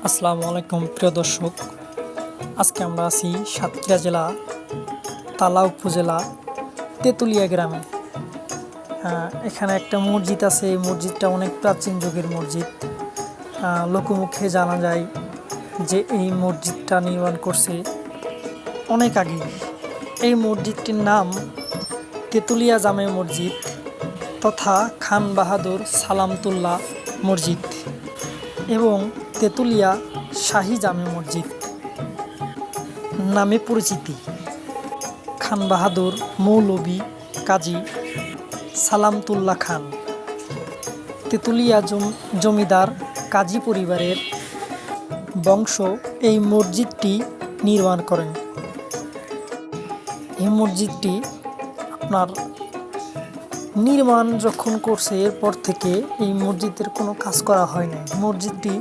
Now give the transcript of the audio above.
আসসালামু আলাইকুম প্রিয় দর্শক। আজকে আমরা আছি সাতক্ষীরা জেলা তালা উপজেলা তেঁতুলিয়া গ্রামে। এখানে একটা মসজিদ আছে। এই মসজিদটা অনেক প্রাচীন যুগের মসজিদ। লোকমুখে জানা যায় যে এই মসজিদটা নির্মাণ করছে অনেক আগে। এই মসজিদটির নাম তেঁতুলিয়া জামে মসজিদ তথা খান বাহাদুর সালামতুল্লাহ মসজিদ এবং তেঁতুলিয়া শাহী জামে মসজিদ নামে পরিচিতি। খান বাহাদুর মৌলভী কাজী সালামতুল্লাহ খান তেঁতুলিয়া জমিদার কাজী পরিবারের বংশ এই মসজিদটি নির্মাণ করেন। এই মসজিদটি আপনার নির্মাণ যখন করছে এরপর থেকে এই মসজিদের কোনো কাজ করা হয় নাই। মসজিদটি